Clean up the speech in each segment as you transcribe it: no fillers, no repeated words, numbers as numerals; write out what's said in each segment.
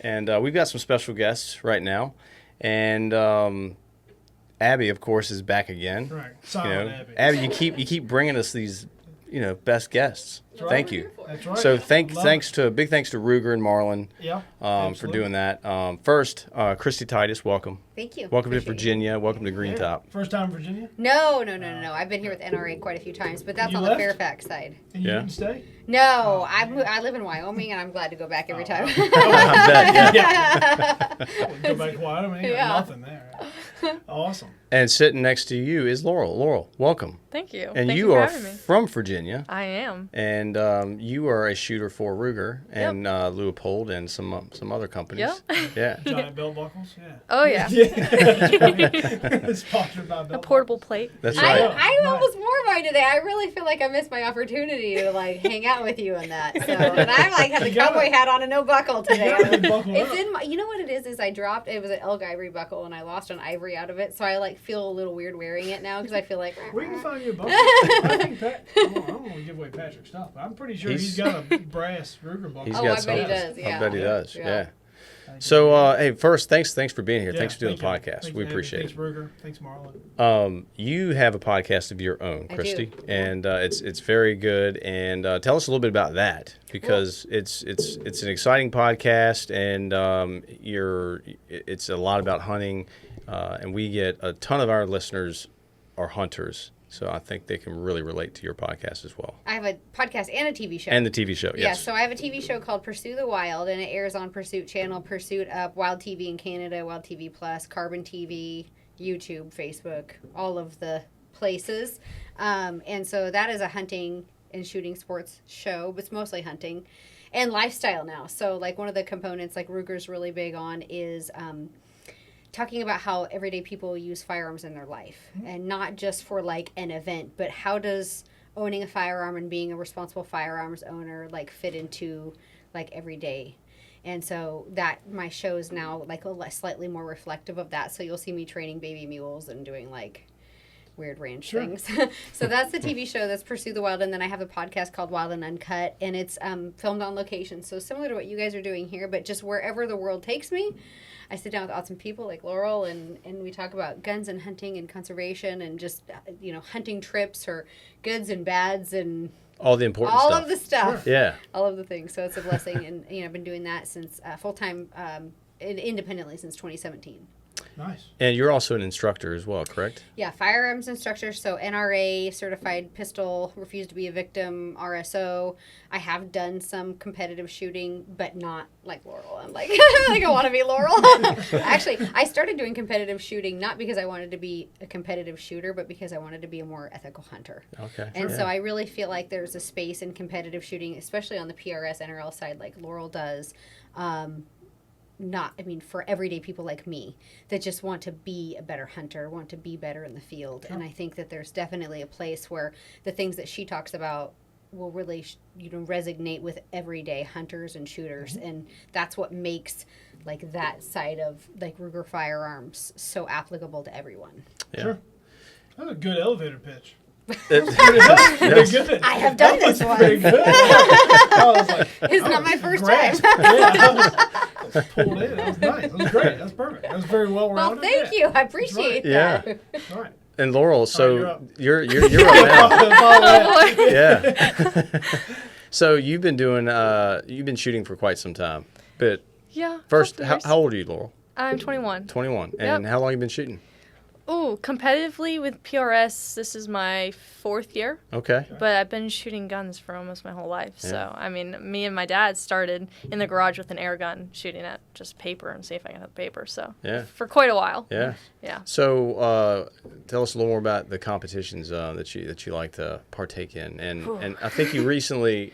And we've got some special guests right now. And Abby, of course, is back again. Right. Silent Abby. Abby, you keep bringing us these, best guests. Right. Thank you. That's right. So big thanks to Ruger and Marlon for absolutely. doing that. First, Kristy Titus, welcome. Thank you. Welcome to Appreciate Virginia. Welcome to Green Top. First time in Virginia? No. I've been here with NRA quite a few times, but that's You on left? the Fairfax side. And you didn't stay? No, I live in Wyoming, and I'm glad to go back every time. I bet, yeah. Go back to Wyoming. Ain't got nothing there. Awesome. And sitting next to you is Lauryl. Lauryl, welcome. Thank you. And Thank you for are having me. from Virginia. I am. And you are a shooter for Ruger and Leupold and some other companies. Yep. Yeah. Giant belt buckles? Yeah. Oh, yeah. It's sponsored by belt A portable buckles. plate. That's right. I almost wore mine today. I really feel like I missed my opportunity to hang out with you on that. So, and I had the cowboy hat on and no buckle today. It's in my, you know what it is I dropped, it was an elk ivory buckle and I lost an ivory out of it. So I feel a little weird wearing it now because I feel like. We can find you a buckle. I think I don't want to give away Patrick's stuff, but I'm pretty sure he's got a brass Ruger buckle. He's I got bet he does. Yeah. I bet he does. Yeah. So, Hey, first, thanks for being here. yeah, Thanks for doing the thank you. podcast. Thanks, We Abby. appreciate Thanks, it. Ruger. Thanks, Marlon. You have a podcast of your own, I Kristy, do. and it's very good. And tell us a little bit about that because it's an exciting podcast, and it's a lot about hunting, and we get a ton of our listeners are hunters. So I think they can really relate to your podcast as well. I have a podcast and a TV show. And the TV show, yes. Yeah, so I have a TV show called Pursue the Wild, and it airs on Pursuit Channel, Pursuit Up, Wild TV in Canada, Wild TV Plus, Carbon TV, YouTube, Facebook, all of the places. And so that is a hunting and shooting sports show, but it's mostly hunting and lifestyle now. So one of the components Ruger's really big on is talking about how everyday people use firearms in their life and not just for an event, but how does owning a firearm and being a responsible firearms owner fit into every day. And so that my show is now slightly more reflective of that. So you'll see me training baby mules and doing weird ranch things. So that's the TV show. That's Pursue the Wild. And then I have a podcast called Wild and Uncut, and it's filmed on location. So similar to what you guys are doing here, but just wherever the world takes me. I sit down with awesome people like Lauryl, and we talk about guns and hunting and conservation and just, hunting trips or goods and bads and all the important all stuff. of the stuff. Sure. Yeah. All of the things. So it's a blessing. And, I've been doing that since full-time independently since 2017. Nice. And you're also an instructor as well, correct? Yeah, firearms instructor. So NRA, certified pistol, refused to be a victim, RSO. I have done some competitive shooting, but not like Lauryl. I'm I want to be Lauryl. Actually, I started doing competitive shooting not because I wanted to be a competitive shooter, but because I wanted to be a more ethical hunter. Okay. And so I really feel like there's a space in competitive shooting, especially on the PRS, NRL side, like Lauryl does. For everyday people like me that just want to be a better hunter, want to be better in the field. And I think that there's definitely a place where the things that she talks about will really, resonate with everyday hunters and shooters. And that's what makes that side of Ruger firearms so applicable to everyone. Yeah. Sure. That was a good elevator pitch. Yes. Good. I have done this one. Pretty good. I was like, It's not my first grasp. time. I was pulled in. That was nice. That was great. That was perfect. That was very well Well, rounded. thank you. I appreciate Yeah. that. All right. And Lauryl, so you're you're up now. Oh, boy. Yeah. So you've been shooting for quite some time. But Yeah. first, couple how years. old are you, Lauryl? I'm 21. 21. And how long have you been shooting? Ooh, competitively with PRS, this is my 4th year. Okay. But I've been shooting guns for almost my whole life. Yeah. So, me and my dad started in the garage with an air gun, shooting at just paper and see if I can hit paper. So, Yeah. for quite a while. Yeah. Yeah. So tell us a little more about the competitions that you like to partake in. And I think you recently,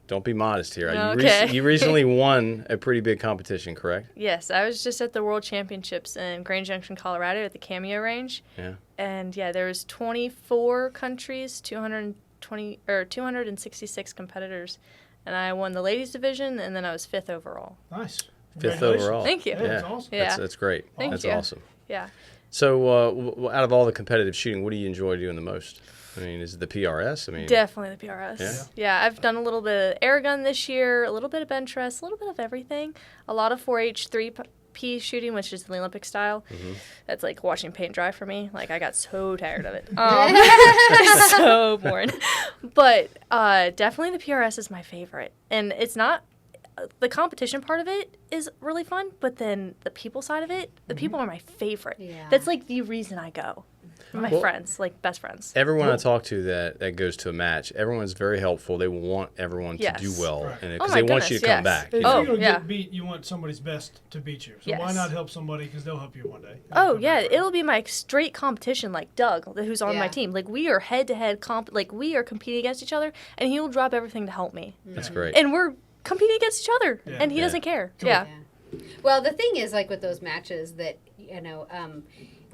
don't be modest here. Okay. You recently won a pretty big competition, correct? Yes, I was just at the World Championships in Grand Junction, Colorado at the Cameo Range. Yeah. And there was 24 countries, 266 competitors, and I won the ladies division, and then I was 5th overall. Nice. 5th overall. Thank you. Yeah, that's awesome. Yeah. That's great. Thank That's you. awesome. Yeah. So out of all the competitive shooting, what do you enjoy doing the most? I mean, is it the PRS? I mean, Definitely the PRS. Yeah, I've done a little bit of air gun this year, a little bit of bench press, a little bit of everything. A lot of 4H 3P shooting, which is the Olympic style. That's like watching paint dry for me. Like, I got so tired of it. So boring. But definitely the PRS is my favorite. And it's not... The competition part of it is really fun, but then the people side of it, the people are my favorite. Yeah. That's like the reason I go. My friends, like best friends. everyone I talk to that goes to a match, everyone's very helpful. They want everyone to do well, Right. because Oh they my want you to goodness, come yes. back. If You know? you're going to yeah. get beat, you want somebody's best to beat you. So why Yes. not help somebody because they'll help you one day. Oh, yeah. It'll be my straight competition, like Doug, who's on my Yeah. team. Like, we are head-to-head like, we are competing against each other, and he'll drop everything to help me. That's great. And we're competing against each other, Yeah. and he Yeah. doesn't care. Cool. Yeah. Well, the thing is, like with those matches, that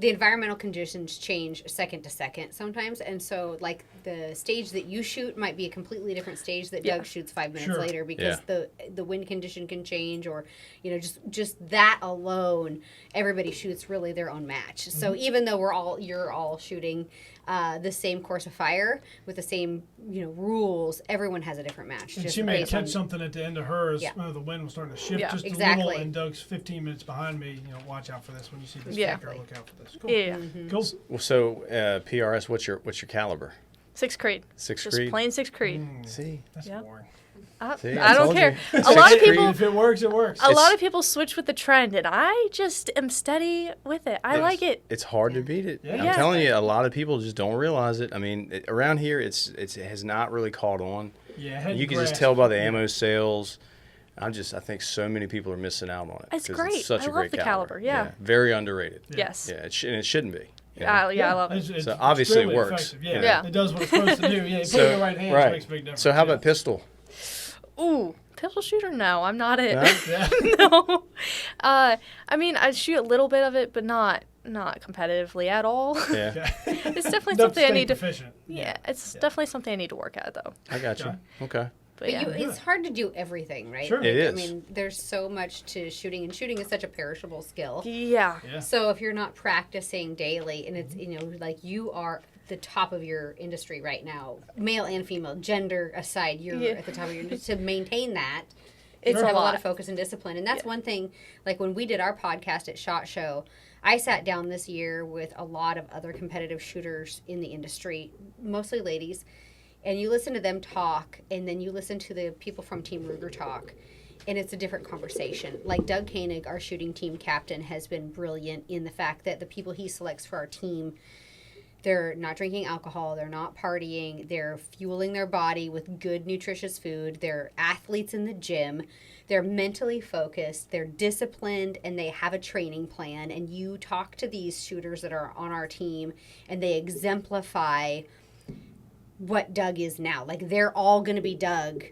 the environmental conditions change second to second sometimes, and so like the stage that you shoot might be a completely different stage that Yeah. Doug shoots 5 minutes Sure. later because the wind condition can change, or just that alone, everybody shoots really their own match. So even though you're all shooting the same course of fire with the same rules, everyone has a different match. And just she may based catch on- something at the end of hers. Yeah. The wind was starting to shift Yeah. just a Exactly. little, and Doug's 15 minutes behind me. Watch out for this when you see this Yeah. flicker. Look out for this. Cool. Yeah. Cool. Well, so PRS, what's your caliber? 6th Creed. Sixth Just Creed? plain 6th Creed. See, That's Yep. boring. See, I don't told care. you. A lot of Sixth people... If it works, it works. A lot of people switch with the trend, and I just am steady with it. I like it. It's hard to beat it. Yeah. I'm Yeah. telling you, a lot of people just don't realize it. I mean, around here, it has not really caught on. Yeah, head You can just grasp. tell by the ammo sales. I think so many people are missing out on it. It's 'cause great. such I a love great the caliber, yeah. Very underrated. Yes. Yeah, and it shouldn't be. you know? I love it. It's So obviously it extremely works. effective. Yeah. Yeah. It does what it's supposed to do. Yeah, you put it in the right hands, it makes a big difference. So how yeah. about pistol? Ooh, pistol shooter? No, I'm not it. No? Yeah. No. I mean, I shoot a little bit of it, but not competitively at all. Yeah, It's definitely Enough something I stay need to. proficient. Yeah, it's definitely something I need to work at, though. I got you. Okay. But yeah. It's hard to do everything, right? Sure. It I is. mean, there's so much to shooting, and shooting is such a perishable skill. Yeah. Yeah. So if you're not practicing daily, and it's like you are the top of your industry right now, male and female, gender aside, you're Yeah. at the top of your industry. To maintain that, It's you a have a lot lot. of focus and discipline, and that's one thing. Like when we did our podcast at SHOT Show, I sat down this year with a lot of other competitive shooters in the industry, mostly ladies, and you listen to them talk, and then you listen to the people from Team Ruger talk, and it's a different conversation. Like Doug Koenig, our shooting team captain, has been brilliant in the fact that the people he selects for our team, they're not drinking alcohol, they're not partying, they're fueling their body with good, nutritious food, they're athletes in the gym, they're mentally focused, they're disciplined, and they have a training plan. And you talk to these shooters that are on our team, and they exemplify what Doug is now. Like, they're all going to be Doug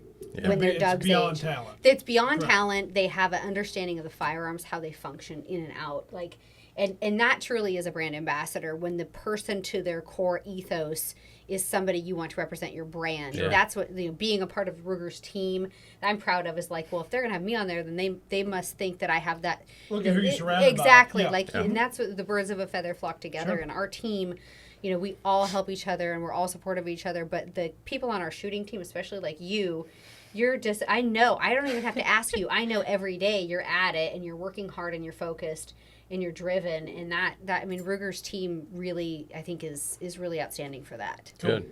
when they're It's Doug's beyond age. talent. It's beyond Correct. talent. They have an understanding of the firearms, how they function in and out. Like, and that truly is a brand ambassador when the person to their core ethos is somebody you want to represent your brand. Yeah. That's what, being a part of Ruger's team that I'm proud of is like, well, if they're gonna have me on there, then they must think that I have that. Look at who you're surrounded by. Exactly. Yeah. Like, Yeah. and that's what the birds of a feather flock together. Sure. And our team, we all help each other and we're all supportive of each other. But the people on our shooting team, especially like you're just, I know, I don't even have to ask you. I know every day you're at it and you're working hard and you're focused and you're driven. And that I mean, Ruger's team really, I think, is really outstanding for that. Good.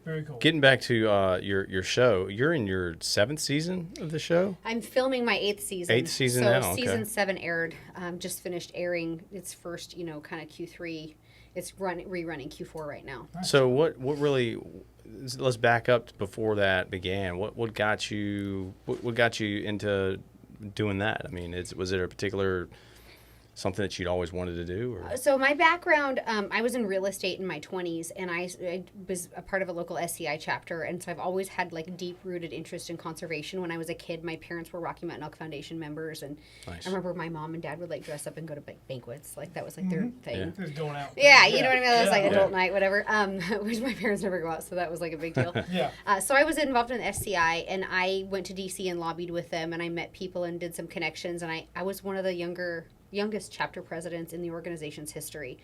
Very cool. Getting back to your show, you're in your 7th season of the show? I'm filming my 8th season. 8th season so now, okay. season 7 aired, just finished airing its first, kind of Q3. It's rerunning Q4 right now. So what really, let's back up before that began. What got you into doing that? I mean, was it a particular something that you'd always wanted to do? Or? So my background, I was in real estate in my 20s, and I was a part of a local SCI chapter, and so I've always had like deep-rooted interest in conservation. When I was a kid, my parents were Rocky Mountain Elk Foundation members, and Nice. I remember my mom and dad would like dress up and go to banquets, like that was like their thing. Just going out. Yeah, you know what I mean? That was like Yeah. adult night, whatever. Which my parents never go out, so that was like a big deal. Yeah. So I was involved in the SCI, and I went to DC and lobbied with them, and I met people and did some connections, and I was one of the youngest chapter presidents in the organization's history.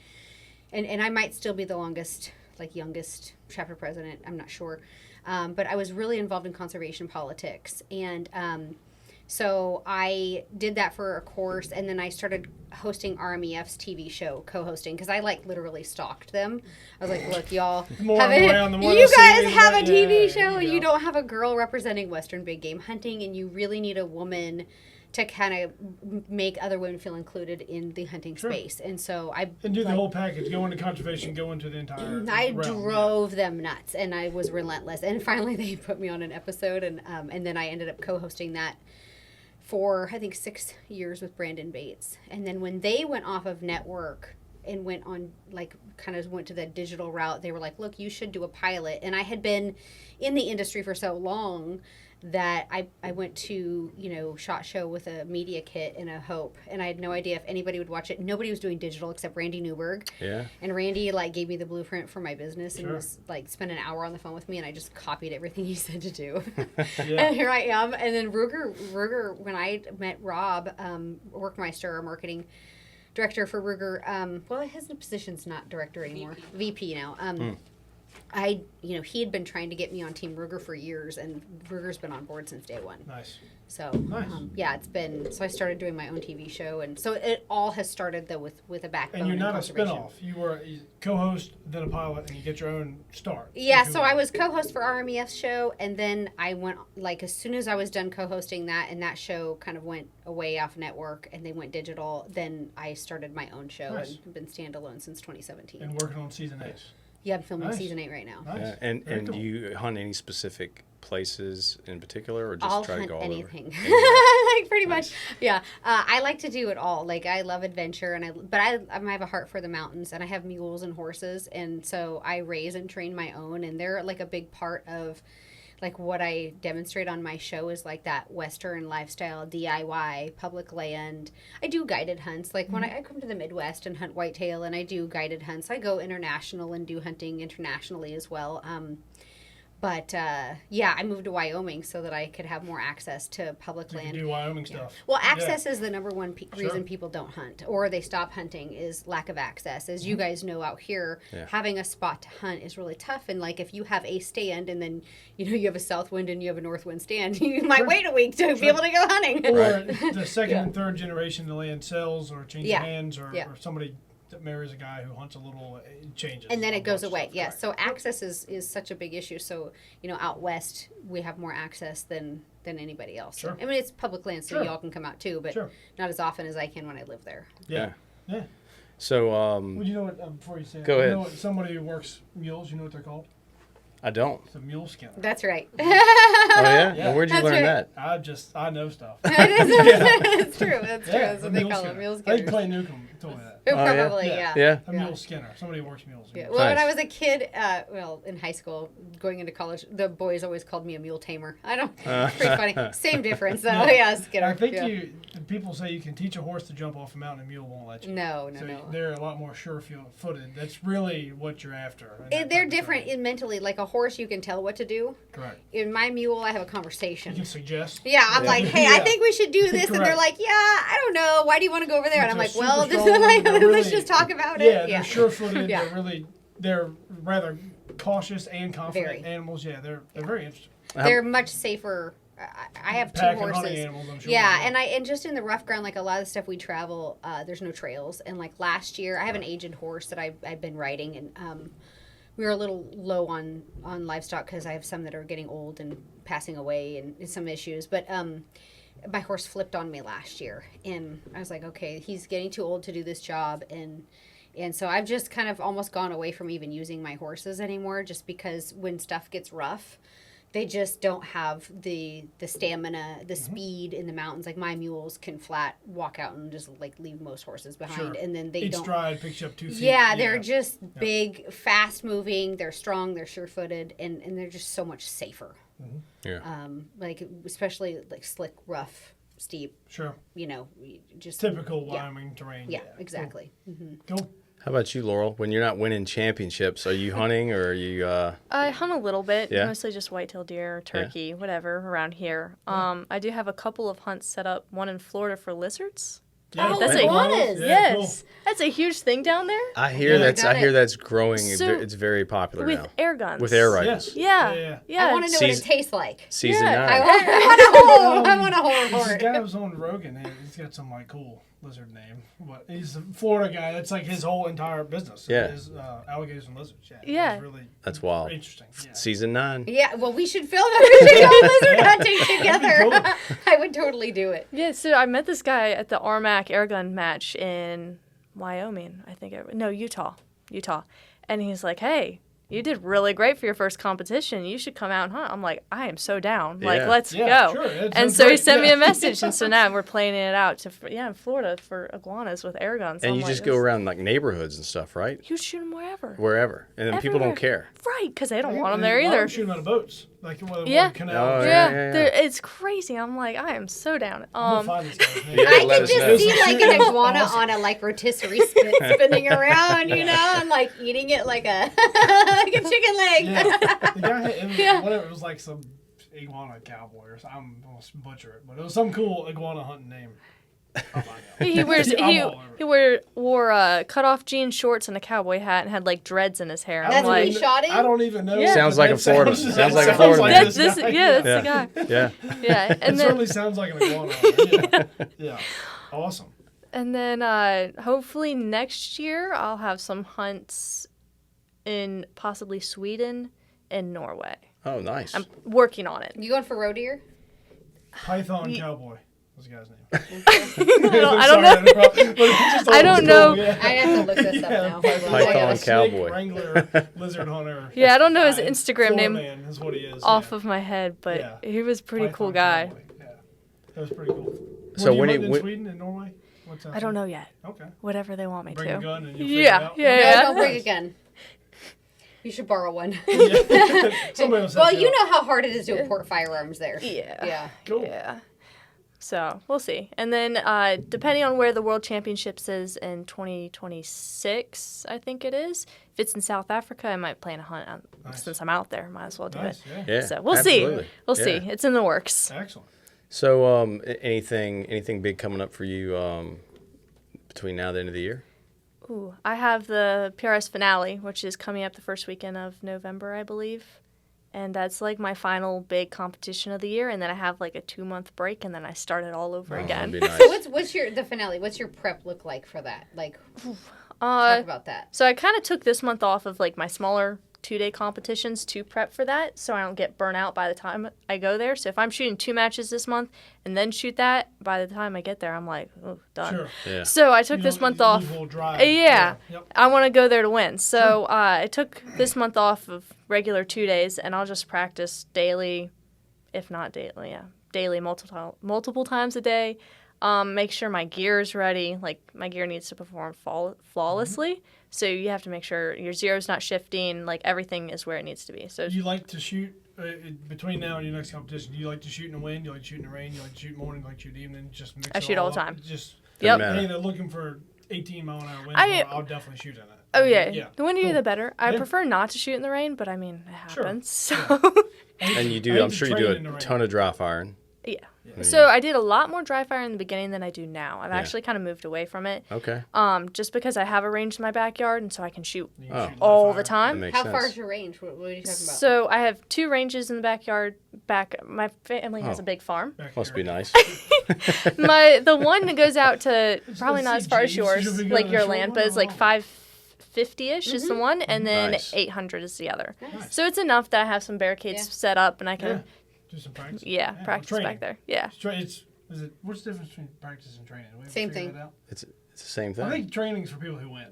And I might still be the longest youngest chapter president. I'm not sure. But I was really involved in conservation politics. And so I did that for a course, and then I started hosting RMEF's TV show, co-hosting, because I literally stalked them. I was like, look, y'all, you guys have a TV show, and you don't have a girl representing Western big game hunting, and you really need a woman to kind of make other women feel included in the hunting space. And so And do the whole package, go into conservation, go into the entire I realm. drove them nuts, and I was relentless. And finally they put me on an episode, and then I ended up co-hosting that for, I think, 6 years with Brandon Bates. And then when they went off of network and went on, kind of went to the digital route, they were like, look, you should do a pilot. And I had been in the industry for so long that I went to, SHOT Show with a media kit and a Hope, and I had no idea if anybody would watch it. Nobody was doing digital except Randy Newberg. Yeah. And Randy gave me the blueprint for my business and was spent an hour on the phone with me, and I just copied everything he said to do. And here I am. And then Ruger, when I met Rob, Workmeister, our marketing director for Ruger, his position's not director anymore, VP now. He had been trying to get me on Team Ruger for years, and Ruger's been on board since day one. Nice. So, it's been, so I started doing my own TV show, and so it all has started, though, with a backbone. And you're not a spinoff. You were a co-host, then a pilot, and you get your own start. Yeah, so I was co-host for RMEF's show, and then I went, as soon as I was done co-hosting that, and that show kind of went away off network, and they went digital, then I started my own show, and been standalone since 2017. And working on season 8. Yeah, I'm filming season 8 right now. Nice. Yeah, and do you hunt any specific places in particular, or just I'll try to hunt go all anything. over? Pretty much. Yeah. I like to do it all. I love adventure, but I have a heart for the mountains, and I have mules and horses, and so I raise and train my own, and they're a big part of what I demonstrate on my show is that Western lifestyle, DIY, public land. I do guided hunts. When I come to the Midwest and hunt whitetail, and I do guided hunts, I go international and do hunting internationally as well. I moved to Wyoming so that I could have more access to public land. You can do Wyoming stuff. Well, access is the number one reason people don't hunt, or they stop hunting, is lack of access. As you guys know out here, having a spot to hunt is really tough. And if you have a stand and then you have a south wind and you have a north wind stand, you might wait a week to be able to go hunting. Or the second and third generation, the land sells or changes hands, or somebody that marries a guy who hunts a little, it changes. And then it goes away. Yeah. So access is such a big issue. So, out west, we have more access than anybody else. Sure. I mean, it's public land, so y'all can come out too, but not as often as I can when I live there. Yeah. So, well, you know what, before you say go ahead. You know what, somebody who works mules, you know what they're called? I don't. It's a mule skinner. That's right. Oh, yeah? Well, where'd you learn that? I know stuff. It's true. That's true. That's what they call them, mule I think skinners. Clay Newcomb told me that. Probably, yeah. A mule skinner. Somebody who works mules. Yeah. Well, when I was a kid, in high school, going into college, the boys always called me a mule tamer. I don't. Pretty funny. Same difference, though. Yeah, skinner. I think people say you can teach a horse to jump off a mountain, a mule won't let you. No. They're a lot more sure-footed. That's really what you're after. They're different mentally. Like a horse, you can tell what to do. Correct. In my mule, I have a conversation. You can suggest. Yeah, I'm like, hey, I think we should do this, and they're like, yeah, I don't know. Why do you want to go over there? And I'm like, well, let's just talk about it. Yeah, they're sure-footed. They're rather cautious and confident animals. Yeah, they're very interesting. They're much safer. I have two horses. Animals, I'm sure. Yeah, and just in the rough ground, a lot of the stuff we travel, there's no trails. And last year, I have an aged horse that I've been riding, and we were a little low on livestock because I have some that are getting old and passing away and some issues. But my horse flipped on me last year, and I was like, okay, he's getting too old to do this job, and so I've just kind of almost gone away from even using my horses anymore, just because when stuff gets rough, they just don't have the stamina, the speed in the mountains. My mules can flat walk out and just leave most horses behind, and then each stride picks you up 2 feet. Yeah, they're just big, fast moving. They're strong. They're sure-footed, and they're just so much safer. Mm-hmm. Yeah. Especially slick, rough, steep. Sure. Just typical Wyoming terrain. Yeah, exactly. Cool. Mm-hmm. Cool. How about you, Laurel? When you're not winning championships, are you hunting or are you? I hunt a little bit, Yeah? mostly just whitetail deer, turkey, whatever around here. I do have a couple of hunts set up. One in Florida for lizards. Yeah. Oh, That's iguanas. Yes. Cool. That's a huge thing down there. I hear that's growing. So, it's very popular with now. air guns. With air rifles. Yeah. I want to know what it tastes like. Season 9. I want a horror This horde. guy was on Rogan. He's got some like cool lizard name, but he's a Florida guy. That's like his whole entire business. Yeah. His alligators and lizards. Yeah. It's really That's wild. interesting. Yeah. Season 9. Yeah, well, we should film it. We should go lizard hunting together. Cool. I would totally do it. Yeah, so I met this guy at the Armac airgun match in Wyoming, I think. Utah. And he's like, hey, you did really great for your first competition. You should come out and hunt. I'm like, I am so down. Like, Yeah. let's Yeah, go. sure. That And sounds so he great. sent me Yeah. a message. And so now we're planning it out in Florida for iguanas with air guns. And I'm you like, just go around like neighborhoods and stuff, right? You shoot them wherever. Wherever. And then people don't care. Right, because they don't Yeah, want them and there a lot of either. them shoot them out of boats, like Yeah. canals. Oh, Yeah, yeah. it's crazy. I'm like, I am so down. We'll find this guy. Yeah, I let could us just know. see like an iguana on a like rotisserie spinning around, and like eating it like a like a chicken leg. Yeah. The guy had, Yeah. whatever, it was like some iguana cowboy or something. I'm going to butcher it, but it was some cool iguana hunting name. I'll find out. He wears Yeah, I'm all over it. wore cut off jean shorts and a cowboy hat and had like dreads in his hair. I I'm That's don't what like, he even- shot in? I don't even know. Yeah. Sounds but like that a Florida- sounds like a Florida man. that's this the guy. guy. Yeah. Yeah, It and certainly then sounds like an iguana hunter. Yeah. Awesome. and then hopefully next year I'll have some hunts in possibly Sweden and Norway. Oh, nice. I'm working on it. You going for roe deer? Python cowboy was the guy's name. I don't know. I don't know. I have to look this up now. Python cowboy. Wrangler, lizard hunter. Yeah, I don't know his guy. Instagram Florida name man is what he is. off yeah. of my head, but Yeah. he was a pretty Python cool guy. cowboy. Yeah, that was pretty cool. So Were when you he hunting in went- Sweden and Norway? What's that? I don't know yet. Okay. Whatever they want me Bring to. a gun and you'll figure it Yeah, out. yeah, No, yeah. don't bring a gun. You should borrow one. Yeah. Somebody will set Well, you you up. know how hard it is to import firearms there. Yeah. Yeah. Cool. Yeah. So we'll see. And then depending on where the World Championships is in 2026, I think it is. If it's in South Africa, I might plan a hunt. Nice. Since I'm out there, might as well do Nice. it. Yeah. Yeah. So we'll absolutely. see. We'll see. Yeah. It's in the works. Excellent. So, anything big coming up for you between now and the end of the year? Ooh, I have the PRS finale, which is coming up the first weekend of November, I believe. And that's like my final big competition of the year. And then I have like a 2-month break, and then I start it all over again. That'd be nice. So what's the finale? What's your prep look like for that? Like, talk about that. So I kind of took this month off of like my smaller 2-day competitions to prep for that, so I don't get burnt out by the time I go there. So if I'm shooting 2 matches this month and then shoot that, by the time I get there, I'm like, oh, done. Sure. Yeah. So I took You this don't month lose off. a little drive. Yeah. Yep. I want to go there to win. So I took this month off of regular 2 days, and I'll just practice daily, if not daily, daily multiple times a day. Make sure my gear is ready. Like, my gear needs to perform flawlessly. So you have to make sure your zero's not shifting. Like, everything is where it needs to be. So Do you like to shoot between now and your next competition? Do you like to shoot in the wind? Do you like to shoot in the rain? Do you like to shoot in the morning? Do you like to shoot in the evening? Just mix I it shoot all the up? time. Just Yep. matter. hey, they're looking for 18-mile-an-hour winds. I- I'll definitely shoot in it. Oh, yeah. Yeah. The windier, Cool. the better. I Yeah. prefer not to shoot in the rain, but I mean, it Sure. happens. So, And you I do. hate I'm to sure you train do in the a rain. ton of dry firing. yeah. Yeah. So I did a lot more dry fire in the beginning than I do now. I've Yeah. actually kind of moved away from it. Okay. Just because I have a range in my backyard, and so I can shoot You can Oh. shoot live all fire. the That time. makes How sense. far is your range? What are you talking about? So I have 2 ranges in the backyard. My family has Oh. a big farm. Back Must here. be nice. The one that goes out to probably not as far as CGs, yours, should we go like to the your short land, one but or it's like long? 550-ish is the one, and then Nice. 800 is the other. Nice. So it's enough that I have some barricades Yeah. set up, and I Yeah. can Do some practice. practice training. back there. Yeah. What's the difference between practice and training? Do we ever Same figure thing. that out? It's the same I thing. think training's for people who win.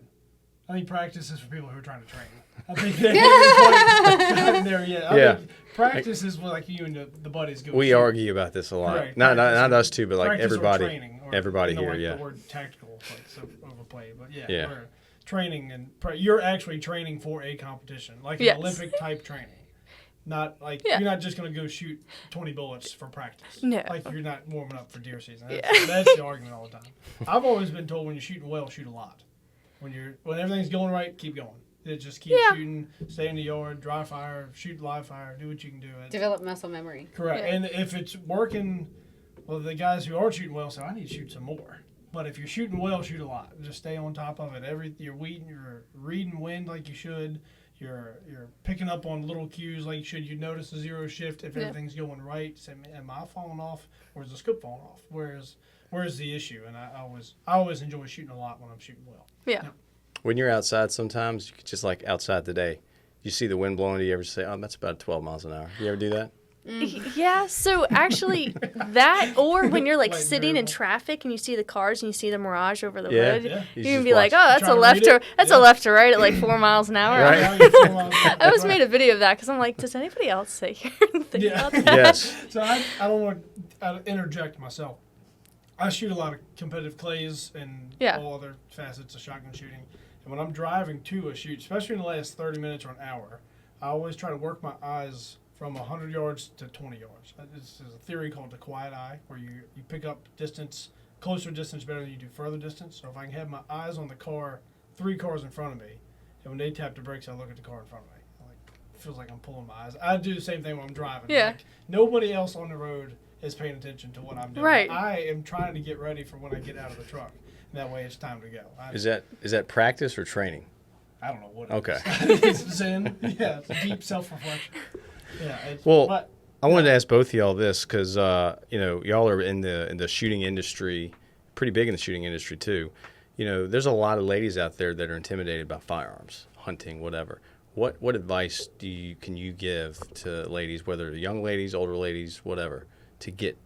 I think practice is for people who are trying to train. I think they haven't quite gotten there yet. Yeah. I think practice is where like you and the buddies go. We shoot. argue about this a lot. Correct. Not Practice us two, but like Practice or everybody. training, or, everybody you know, here, like yeah. The word tactical is like so overplayed, but yeah, Yeah. we're training and you're actually training for a competition, like an Yes. Olympic type training. Not like Yeah. you're not just going to go shoot 20 bullets for practice. No. Like you're not warming up for deer season. That's the argument all the time. I've always been told when you're shooting well, shoot a lot. When everything's going right, keep going. Just keep shooting, stay in the yard, dry fire, shoot live fire, do what you can do. Develop muscle memory. Correct. Yeah. And if it's working, well, the guys who are shooting well say, I need to shoot some more. But if you're shooting well, shoot a lot. Just stay on top of it. You're reading wind like you should. You're picking up on little cues like you should. You notice the zero shift if everything's going right. Say, am I falling off, or is the scope falling off? Where's the issue? And I always enjoy shooting a lot when I'm shooting well. Yeah. When you're outside, sometimes you could just like outside today, you see the wind blowing. Do you ever say, "Oh, that's about 12 miles an hour"? You ever do that? Yeah, so actually that, or when you're like sitting in traffic and you see the cars and you see the mirage over the hood, you can be like, oh, that's a left to right at like 4 miles an hour. Right. I always made a video of that because I'm like, does anybody else sit here and think about that? Yes. So I don't want to interject myself. I shoot a lot of competitive clays and all other facets of shotgun shooting. And when I'm driving to a shoot, especially in the last 30 minutes or an hour, I always try to work my eyes from 100 yards to 20 yards. This is a theory called the quiet eye, where you pick up distance, closer distance better than you do further distance. So if I can have my eyes on the car, 3 cars in front of me, and when they tap the brakes, I look at the car in front of me. It feels like I'm pulling my eyes. I do the same thing when I'm driving. Yeah. Like, nobody else on the road is paying attention to what I'm doing. Right. I am trying to get ready for when I get out of the truck. And that way it's time to go. Is that practice or training? I don't know what Okay. It's Zen. Yeah, it's deep self-reflection. Yeah. Well, I wanted to ask both of y'all this because y'all are in the shooting industry, pretty big in the shooting industry too. There's a lot of ladies out there that are intimidated by firearms, hunting, whatever. What advice can you give to ladies, whether young ladies, older ladies, whatever, to get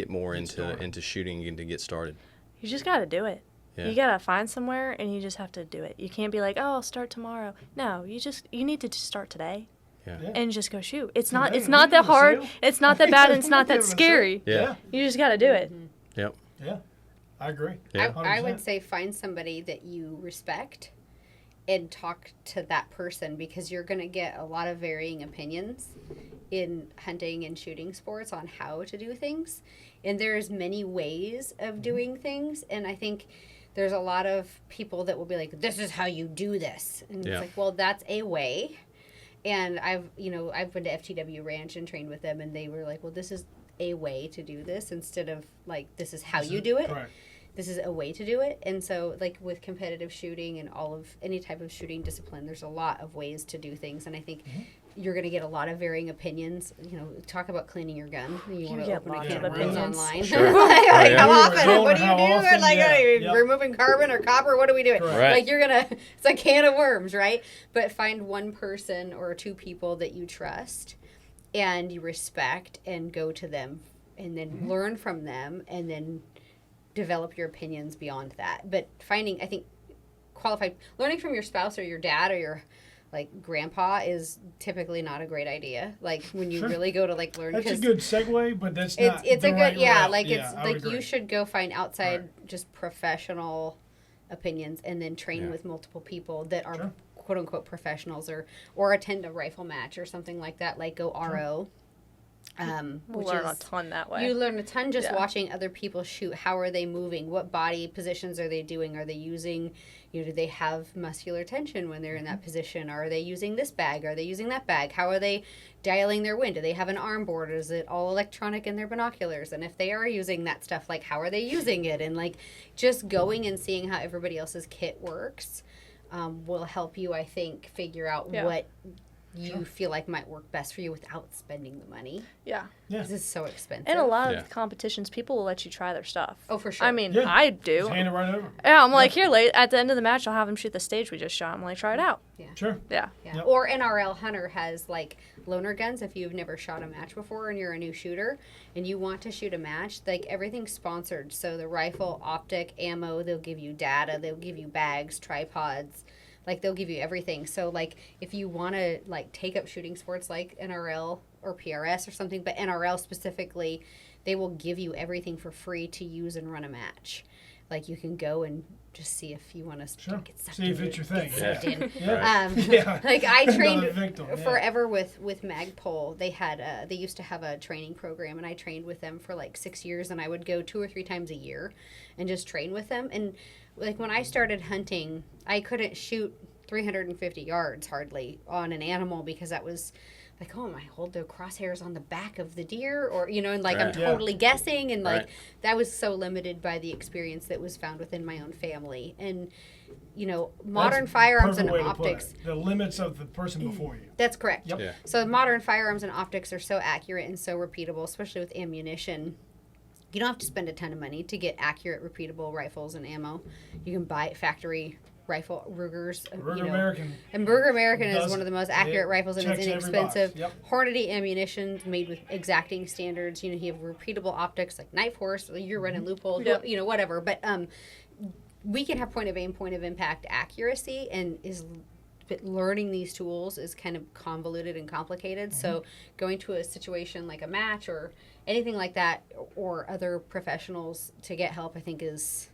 more into shooting and to get started? You just got to do it. Yeah. You got to find somewhere and you just have to do it. You can't be like, oh, I'll start tomorrow. No, you need to just start today. Yeah. And just go shoot. It's not that hard. It's not that bad. And it's not that scary. Yeah. You just got to do it. Mm-hmm. Yep. Yeah. I agree. Yeah. I would say find somebody that you respect and talk to that person, because you're going to get a lot of varying opinions in hunting and shooting sports on how to do things. And there's many ways of doing things. And I think there's a lot of people that will be like, this is how you do this. And it's like, well, that's a way. And I've been to FTW Ranch and trained with them, and they were like, well, this is a way to do this, instead of like, this is how you do it. Correct. This is a way to do it. And so like with competitive shooting and any type of shooting discipline, there's a lot of ways to do things. And I think you're going to get a lot of varying opinions. Talk about cleaning your gun. You want to open a can of worms online. Sure. How often? What do you do? Often, are you removing carbon or copper? What are we doing? Right. Like it's a can of worms, right? But find one person or 2 people that you trust and you respect, and go to them and then learn from them, and then develop your opinions beyond that. But I think learning from your spouse or your dad or your grandpa is typically not a great idea. Like when you really go to learn. That's a good segue, but that's not. It's a good route. You should go find outside just professional opinions, and then train with multiple people that are quote unquote professionals, or attend a rifle match or something like that. Like go RO. We'll learn a ton that way. You learn a ton just watching other people shoot. How are they moving? What body positions are they doing? Are they using, do they have muscular tension when they're in that position? Are they using this bag? Are they using that bag? How are they dialing their wind? Do they have an arm board? Is it all electronic in their binoculars? And if they are using that stuff, how are they using it? And just going and seeing how everybody else's kit works will help you, I think, figure out what you feel like might work best for you without spending the money. Yeah. This is so expensive. And a lot of competitions, people will let you try their stuff. Oh, for sure. I mean, I do. Just hand it right over. Yeah, I'm like, here, at the end of the match, I'll have them shoot the stage we just shot. I'm like, try it out. Yeah. Sure. Yeah. Yep. Or NRL Hunter has loaner guns. If you've never shot a match before and you're a new shooter and you want to shoot a match, everything's sponsored. So the rifle, optic, ammo, they'll give you data, they'll give you bags, tripods. They'll give you everything. So, if you want to, take up shooting sports like NRL or PRS or something, but NRL specifically, they will give you everything for free to use and run a match. You can go and just see if you want to get sucked in. See if it's your thing. I trained forever with Magpul. They used to have a training program, and I trained with them for 6 years, and I would go 2 or 3 times a year and just train with them. And when I started hunting, I couldn't shoot 350 yards hardly on an animal, because that was like, oh, am I hold the crosshairs on the back of the deer, or and like I'm Right. totally guessing, and like Right. that was so limited by the experience that was found within my own family, and modern That's a firearms and perfect way to put optics. it. The limits of the person before you. That's correct. Yep. Yeah. So modern firearms and optics are so accurate and so repeatable, especially with ammunition. You don't have to spend a ton of money to get accurate, repeatable rifles and ammo. You can buy factory rifle Rugers. Ruger American. And Ruger American is does- one of the most accurate it rifles, and it's checks every box. inexpensive. Yep. Hornady ammunition made with exacting standards. You have repeatable optics like Knife Horse. You're running loophole. Yep. Whatever. But we can have point of aim, point of impact accuracy, and but learning these tools is kind of convoluted and complicated. So going to a situation like a match or anything like that, or other professionals to get help, I think is,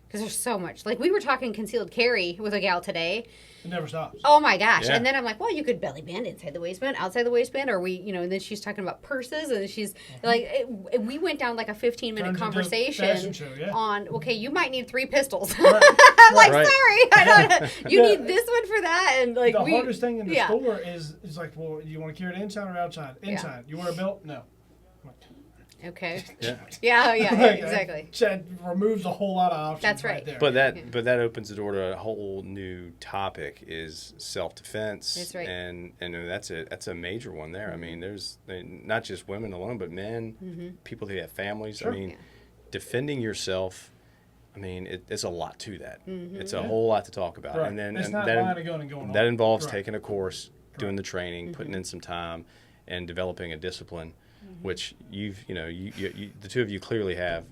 because there's so much. Like, we were talking concealed carry with a gal today. It never stops. Oh my gosh. Yeah. And then I'm like, well, you could belly band inside the waistband, outside the waistband, or and then she's talking about purses, and she's like, we went down like a 15-minute Turned into a conversation fashion show, yeah. on, okay, you might need 3 pistols. Right. I'm like, Right. sorry, I don't, you Yeah. need this one for that. And like, The hardest thing in the yeah. store is like, well, you want to carry it inside or outside? Inside. You wear a belt? No. Okay. Yeah. Yeah, Like, exactly. That removes a whole lot of options. That's right. there. But that opens the door to a whole new topic, is self-defense. That's right. And that's a major one there. I mean, there's not just women alone, but men, people that have families. Sure. I mean, Yeah. defending yourself. I mean, it's a lot to that. Mm-hmm. It's a whole lot to talk about. Right. And then it's and not that, buying a gun and going home. that involves Correct. taking a course, doing the training, Mm-hmm. putting in some time, and developing a discipline, which you the two of you clearly have.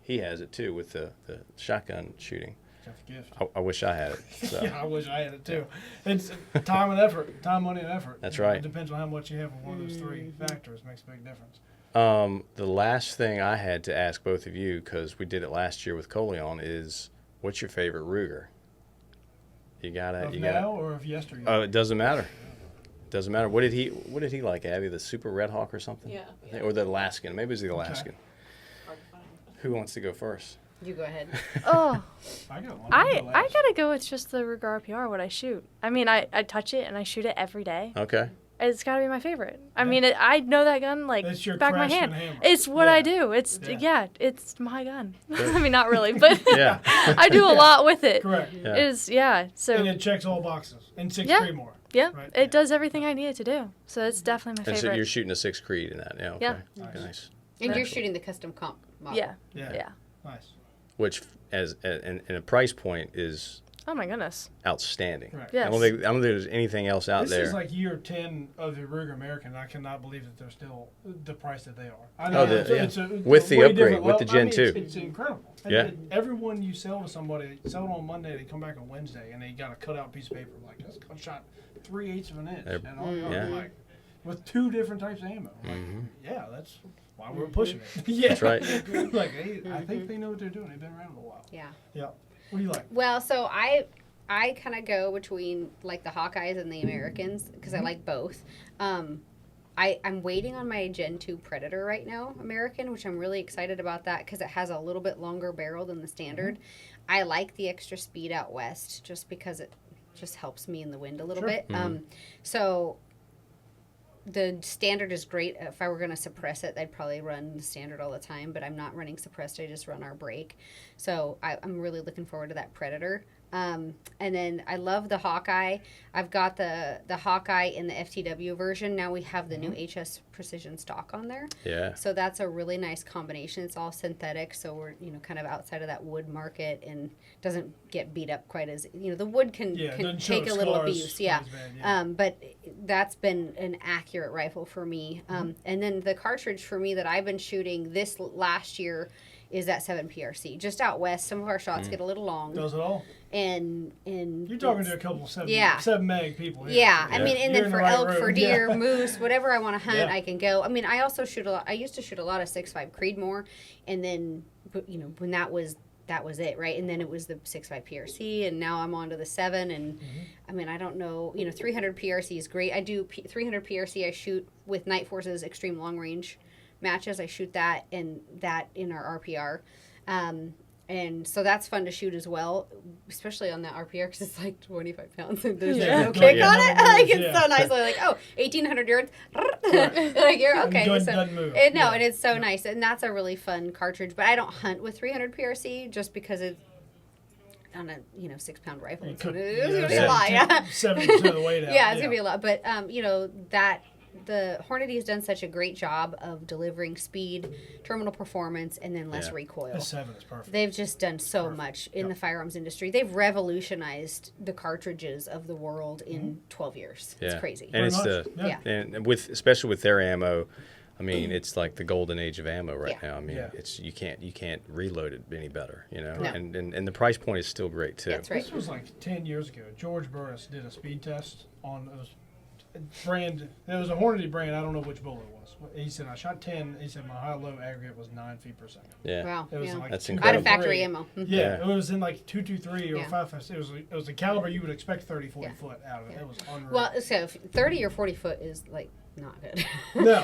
He has it too with the shotgun shooting. That's a gift. I wish I had it. So. Yeah, I wish I had it too. It's time and effort, time, money, and effort. That's right. It depends on how much you have of one of those 3 factors. Makes a big difference. The last thing I had to ask both of you, because we did it last year with Coleon, is what's your favorite Ruger? You got Of it. now or of yesterday? Oh, it doesn't matter. Doesn't matter. What did he like, Abby? The Super Red Hawk or something? Yeah. I think- or the Alaskan. Maybe it was the Alaskan. Hard to find. Who wants to go first? You go ahead. Oh, I got one. I gotta go with just the Ruger RPR, what I shoot. I mean, I touch it and I shoot it every day. Okay. It's gotta be my favorite. I mean, I know that gun like It's your back of my Craftsman hand. hammer. It's what Yeah. I do. It's Yeah. it's my gun. I mean, not really, but Yeah. I do a lot with it. Correct. Yeah. So And it checks all boxes. And 6 Yeah. Creed more. yeah, Right. it does everything I need it to do. So it's definitely my And so favorite. you're shooting a 6 Creed in that. Yeah. Okay. Yeah. Nice. And you're shooting the custom comp model. Yeah. Yeah. Yeah. Nice. Which, as and a price point, is Oh my goodness. outstanding. Correct. Yes. I don't think there's anything else out This there. is like year 10 of the Ruger American. I cannot believe that they're still the price that they are. I Oh, it's with the way upgrade, different with the level. Gen 2. It's incredible. And Yeah. everyone you sell to somebody, sell it on Monday, they come back on Wednesday, and they got a cutout piece of paper like that's shot 3/8 of an inch, They're- and all Yeah. like with 2 different types of ammo. Like, Mhm. yeah, that's why we're pushing it. Yeah, That's right. like hey, I think they know what they're doing. They've been around a while. Yeah. Yeah. What do you like? Well, so I kind of go between like the Hawkeyes and the Americans because I like both. I'm waiting on my Gen 2 Predator right now, American, which I'm really excited about that because it has a little bit longer barrel than the standard. I like the extra speed out west just because it just helps me in the wind a little Sure. bit. So the standard is great. If I were going to suppress it, I'd probably run the standard all the time, but I'm not running suppressed. I just run our break. So I'm really looking forward to that Predator. And then I love the Hawkeye. I've got the Hawkeye in the FTW version. Now we have the new HS Precision stock on there. Yeah. So that's a really nice combination. It's all synthetic, so we're kind of outside of that wood market and doesn't get beat up quite as the wood can doesn't show take a little scars abuse. quite Yeah. as bad, yeah. But that's been an accurate rifle for me. And then the cartridge for me that I've been shooting this last year is that 7 PRC. Just out west, some of our shots get a little long. Does it all? And You're talking to a couple of 7 meg people. Here. yeah, I mean, and You're then in for the right elk, room. for deer, Yeah. moose, whatever I want to hunt, Yeah. I can go. I mean, I also shoot a lot. I used to shoot a lot of 6.5 Creedmoor, and then, when that was it, right? And then it was the 6.5 PRC, and now I'm on to the 7. And I mean, I don't know. 300 PRC is great. I do 300 PRC. I shoot with Night Force's extreme long range matches. I shoot that in our RPR. And so that's fun to shoot as well, especially on that RPR because it's like 25 pounds and there's Yeah. no kick Yeah. on it. Like it's Yeah. so nicely like, 1,800 yards. Like you're okay. Good, So, doesn't move. and it's so nice. And that's a really fun cartridge. But I don't hunt with 300 PRC just because it's on a 6-pound rifle. It's gonna be a lot. Yeah. 70% of the weight out. Yeah, it's gonna be a lot. But that the Hornady has done such a great job of delivering speed, terminal performance, and then less recoil. The 7 is perfect. They've just done so much in the firearms industry. They've revolutionized the cartridges of the world in 12 years. Yeah. It's crazy. And it's Pretty much. and especially with their ammo, I mean, it's like the golden age of ammo right Yeah. now. I mean, Yeah. it's you can't reload it any better, No. and the price point is still great too. That's right. This was like 10 years ago. George Burris did a speed test on brand. It was a Hornady brand. I don't know which bullet it was. He said I shot 10. He said my high-low aggregate was 9 feet per second. Yeah. Wow. It was Yeah. like That's 2.3. incredible. Out of factory ammo. Mhm. Yeah, Yeah. it was in like 223 or Yeah. 5.56. It was the caliber you would expect 30, 40 Yeah. foot out of it. Yeah. It was unreal. Well, so 30 or 40 foot is like not good. No.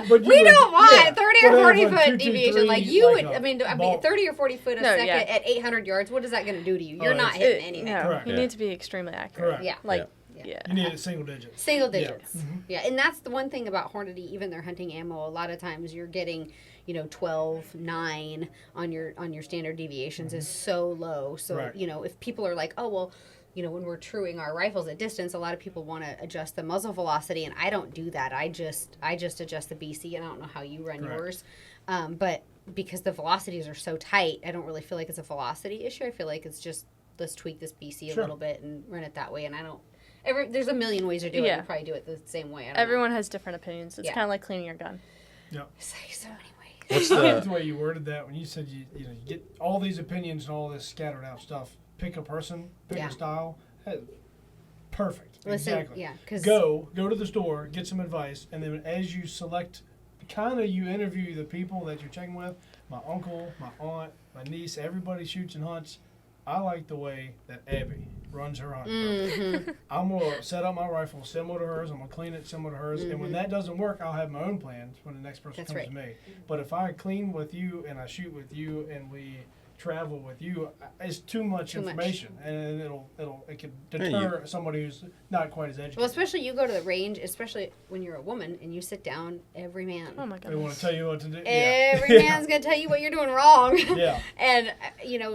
We don't want 30 or But 40 like foot 223, deviation. Like you like would, a I mean, ball. 30 or 40 foot a No, second yeah. at 800 yards. What is that going to do to you? You're Oh, not it's- hitting anything. No, Correct. you Yeah. need to be extremely accurate. Correct. Yeah. Like, Yeah. yeah. You need it single digits. Single digits. Mhm. Yeah, and that's the one thing about Hornady, even their hunting ammo, a lot of times you're getting, 12, 9 on your standard deviations is so low. So, Right. If people are like, oh, well, when we're truing our rifles at distance, a lot of people want to adjust the muzzle velocity, and I don't do that. I just adjust the BC, and I don't know how you run Correct. yours. But because the velocities are so tight, I don't really feel like it's a velocity issue. I feel like it's just, let's tweak this BC a Sure. little bit and run it that way, and I don't... there's a million ways to do it. Yeah. You probably do it the same way. I don't Everyone has different opinions. It's Yeah. kind of like cleaning your gun. know. It's like so many ways. What's The the way you worded that when you said you get all these opinions and all this scattered out stuff. Pick a person, pick Yeah. a style. Hey, perfect. Listen, exactly. yeah, because Go to the store, get some advice, and then as you select, you interview the people that you're checking with. My uncle, my aunt, my niece, everybody shoots and hunts. I like the way that Abby runs her hunt. Mm-hmm. I'm going to set up my rifle similar to hers. I'm going to clean it similar to hers. And when that doesn't work, I'll have my own plans when the next person That's comes right. to me. But if I clean with you and I shoot with you and we travel with you, it's too much information. And it could deter somebody who's not quite as educated. well, especially you go to the range, especially when you're a woman and you sit down. Every man, Oh my They want goodness. to tell you what to do. every man's gonna tell you what you're doing wrong. Yeah. And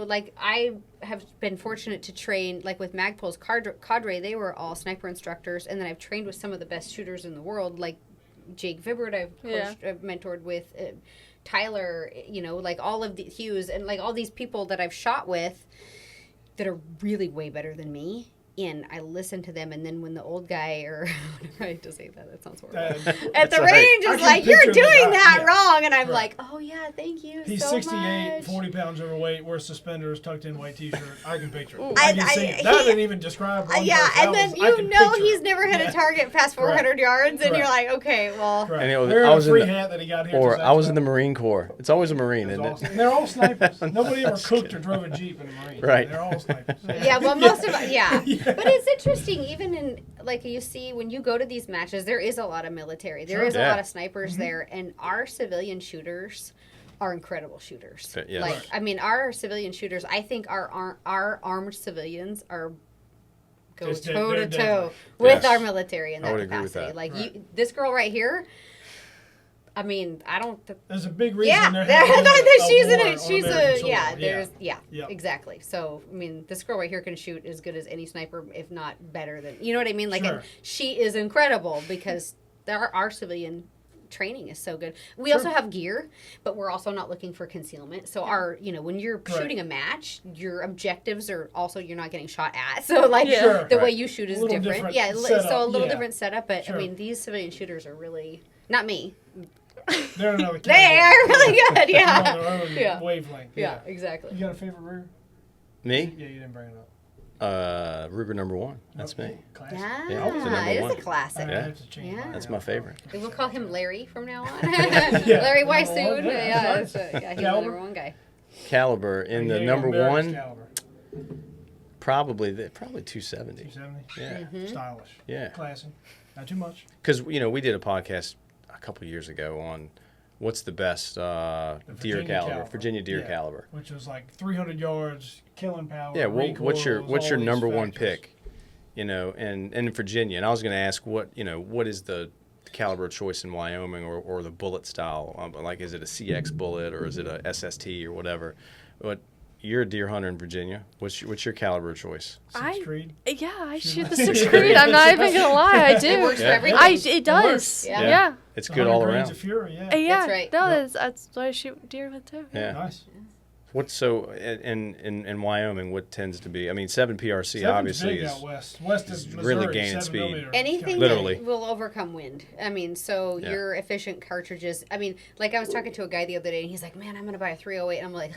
like I have been fortunate to train, like with Magpul's cadre, they were all sniper instructors, and then I've trained with some of the best shooters in the world, like Jake Vibbert. I've mentored with. Tyler, like all of the Hughes and like all these people that I've shot with that are really way better than me. And I listen to them, and then when the old guy, or I hate to say that sounds horrible, at the That's all right. range I is can like, you're picture the doing guy, that yeah. wrong. And I'm Right. like, oh yeah, thank you He's so 68, much. 40 pounds overweight, wears suspenders, tucked in white t-shirt. I can picture it. I- I can see it. That he- didn't even describe one Yeah, person. and That then was- I you can know picture he's it. never hit Yeah. a target past 400 yards, and you're like, okay, well, Correct. And it was- Wearing I a was in free the- hat that he got here. or to I was in the Zaxby's. Marine Corps. It's always a Marine, isn't Awesome. it? And they're all snipers. Nobody ever cooked or drove a Jeep in the Marines. Right. They're all snipers. yeah, well, most of it, yeah. But it's interesting, even in, like, you see, when you go to these matches, there is a lot of military. There Sure. is a Yeah. lot of snipers there, and our civilian shooters are incredible shooters. Yes. Like, I mean, our civilian shooters, I think our armed civilians are go Just de- toe to they're toe deadly. with Yes. our military in I that would agree capacity. with that. Like, Right. this girl right here, I mean, I don't... There's a big reason Yeah, there hasn't been she's a in war it. on She's American a soil. there's Yep. exactly. So I mean, this girl right here can shoot as good as any sniper, if not better than. You know what I mean? Like, Sure. and she is incredible because our civilian training is so good. We Sure. also have gear, but we're also not looking for concealment. So our, when you're Correct. shooting a match, your objectives are also you're not getting shot at. So like Yeah. Sure. the way Right. you shoot is A little different. different Yeah, setup, so a little yeah. different setup. But Sure. I mean, these civilian shooters are really not me. They're another They category. are really good. They're Yeah. on their own Yeah. wavelength. Yeah, exactly. You got a favorite rear? Me? Yeah, you didn't bring it up. Ruger #1. That's me. Classic. Yeah, Yeah, it's the number it is one. a classic. I Yeah. have to change Yeah. mine That's now. my favorite. We'll call him Larry from now on. Yeah, Larry number Weissoon. one, yeah, Yeah, that's he's the Caliber? number one guy. Caliber in the Yeah, number America's one, Caliber. probably 270. 270. Yeah, Mm-hmm. Stylish. yeah. Classy. Not too much. Because we did a podcast a couple years ago on what's the best deer Virginia caliber? Virginia deer Yeah. caliber. Which was like 300 yards, killing power. Yeah, what's your recoils, all these number one factors. pick? You know, and in Virginia, and I was going to ask what is the caliber of choice in Wyoming or the bullet style? Like, is it a CX bullet or is it a SST or whatever? But you're a deer hunter in Virginia. What's your caliber of choice? Six Creed. Yeah, I Shoot shoot the like- 6 Creed. I'm not even gonna lie, I do. It works for Yeah. everything. It does. Yeah. Yeah. It's good all 100 grains around. of fury, yeah. Yeah. That's right. No, Yep. that's what I shoot deer with too. Yeah. Nice. What's so in Wyoming? What tends to be? I mean, 7 PRC Seven's obviously big is out west. West is is really Missouri, gaining 7 speed. millimeter. Anything Literally. that will overcome wind. I mean, so Yeah. your efficient cartridges. I mean, like I was talking to a guy the other day, and he's like, "Man, I'm gonna buy a 308." And I'm like,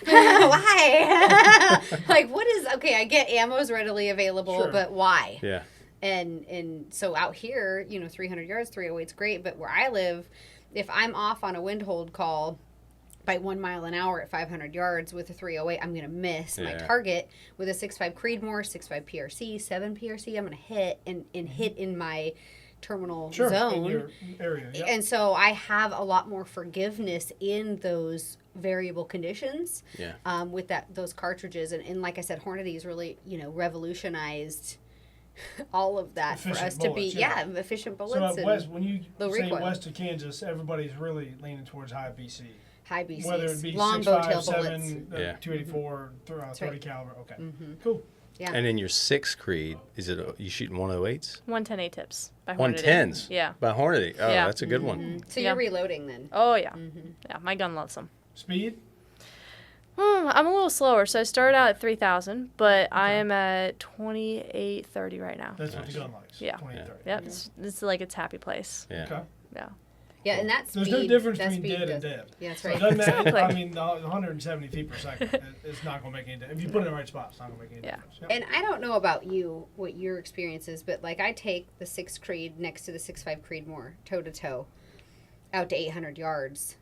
"Why? Like, what is okay? I get ammo's readily available, Sure. but why?" yeah. And so out here, 300 yards, 308's great, but where I live, if I'm off on a wind hold call by 1 mile an hour at 500 yards with a 308, I'm going to miss my Yeah. target. With a 6.5 Creedmoor, 6.5 PRC, 7 PRC, I'm going to hit and hit in my terminal Sure, in zone. your area. Yep. And so I have a lot more forgiveness in those variable conditions Yeah. with those cartridges. And like I said, Hornady's really, revolutionized all of that for Efficient us to be, bullets, yeah. efficient So bullets out and west, when you low say recoil. west of Kansas, everybody's really leaning towards high BC. high BCs. Whether it be long 6.5, bowtail 7, bullets. Yeah. 284, 30 right. caliber. Okay, Mm-hmm. cool. Yeah. And in your 6 Creed, is it you shooting 108s? 110 A-tips by Hornady. 110s? Yeah. By Hornady. Oh, Yeah. that's a good one. Mm-hmm. So Yeah. you're reloading then. Oh yeah. Mm-hmm. Yeah, my gun loves them. Speed? I'm a little slower, so I started out at 3,000, but I am at 2830 right now. That's what Nice. the gun likes. Yeah. 20, 30. Yep, it's like its happy place. Yeah. Okay. Yeah. Yeah, and that's There's speed. no difference that between speed dead and does- dead. Yeah, that's So right. it doesn't matter. Exactly. I mean, the 170 feet per second, it's not going to make any difference. If you put it in the right spot, it's not going to make any Yeah. difference. Yep. And I don't know about you, what your experience is, but like I take the 6 Creed next to the 6.5 Creedmoor, toe to toe, out to 800 yards.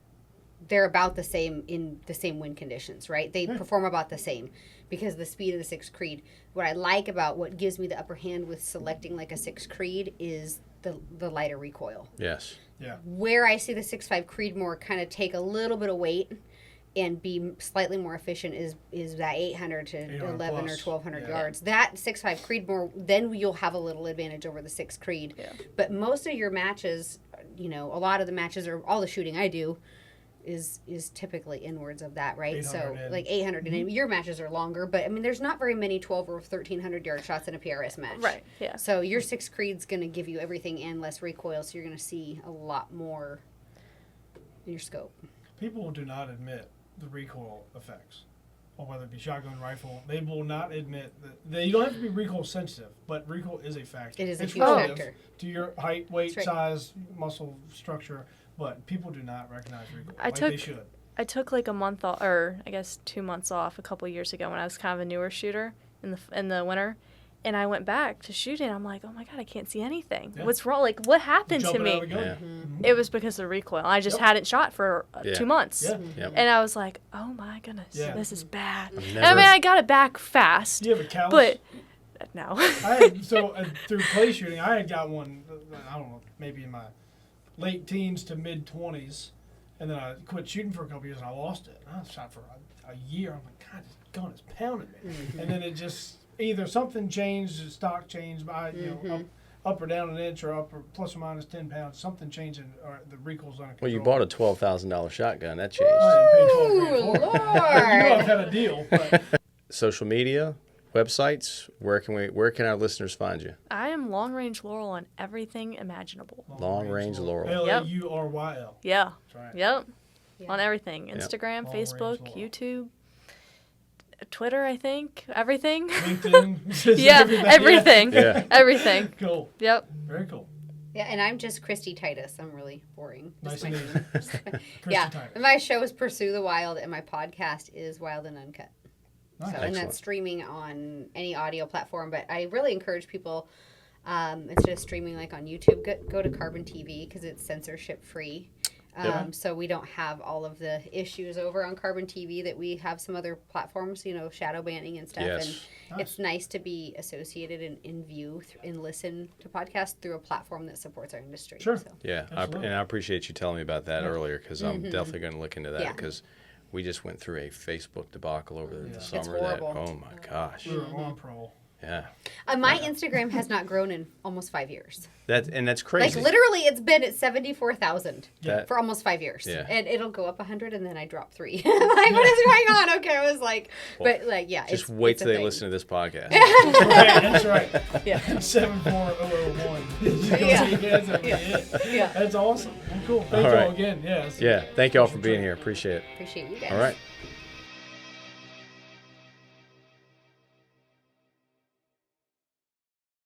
They're about the same in the same wind conditions, right? They perform about the same because of the speed of the 6 Creed. What I like about what gives me the upper hand with selecting like a 6 Creed is the lighter recoil. Yes. Yeah. Where I see the 6.5 Creedmoor kind of take a little bit of weight and be slightly more efficient is that 800 to 800 11 plus. or 1,200 Yeah. yards. That 6.5 Creedmoor, then you'll have a little advantage over the 6 Creed. Yeah. But most of your matches, a lot of the matches, or all the shooting I do, is typically inwards of that, right? 800 So in. like 800 and your matches are longer, but I mean there's not very many 12 or 1,300 yard shots in a PRS match. Right. Yeah. So your 6 Creed's going to give you everything and less recoil, so you're going to see a lot more in your scope. People do not admit the recoil effects, or whether it be shotgun, rifle. They will not admit that you don't have to be recoil sensitive, but recoil is a factor. It is a It's huge relative factor. to your height, weight, That's right. size, muscle structure, but people do not recognize recoil I they took- should. I took like a month off, or I guess 2 months off a couple years ago when I was kind of a newer shooter in the winter, and I went back to shooting. I'm like, oh my god, I can't see anything. Yeah. What's wrong? Like, what happened to Jumping out me? of the gun. Yeah. Mhm. It was because of the recoil. I just Yep. hadn't shot for Yeah. 2 months, Yeah. Yep. and I was like, oh my goodness, Yeah. this is bad. I've And I mean, never- I got it back fast, Do you have a callus? but no. Through clay shooting, I had got one, I don't know, maybe in my late teens to mid 20s, and then I quit shooting for a couple years and I lost it. And I shot for a year. I'm like, God, this gun is pounding me. And then it just, either something changed, the stock changed by, up or down an inch or up or plus or minus 10 pounds, something changing, or the recoil's under control. Well, you bought a $12,000 shotgun. That changed. I didn't pay 12 Ooh, grand for it. Lord. You know I've had a deal, but Social media, websites. Where can our listeners find you? I am long range Lauryl on everything imaginable. Long range Lauryl. Lauryl. Yeah. That's right. Yep. Yeah. On everything. Instagram, Long range Facebook, Lauryl. YouTube, Twitter, I think. Everything. LinkedIn. Yeah, everything. Yeah. Everything. Cool. Yep. Very cool. Yeah, and I'm just Kristy Titus. I'm really boring. Nice Just and my easy. name. Kristy Yeah, Titus. and my show is Pursue the Wild, and my podcast is Wild and Uncut. Nice. So, and Excellent. that's streaming on any audio platform. But I really encourage people, instead of streaming like on YouTube, go to Carbon TV because it's censorship free. So we don't have all of the issues over on Carbon TV that we have some other platforms, shadow banning and stuff. Yes. And it's nice to be associated and view and listen to podcasts through a platform that supports our industry. Sure. So. Yeah, and I appreciate you telling me about that earlier, because I'm definitely going to look into that, because we just went through a Facebook debacle over the summer. Oh my gosh. We were on parole. Yeah. My Instagram has not grown in almost 5 years. That's crazy. Like literally, it's been at 74,000 That- for almost 5 years, Yeah. and it'll go up 100, and then I drop 3. I'm like, what is going on? Okay, I was like, but like, yeah, Just wait till they listen to this podcast. Right, that's right. Yeah. 74001. Yeah. That's awesome. Well, cool. Thank All you right. all again. Yeah. Yeah, thank y'all for being here. Appreciate it. Appreciate you guys. All right.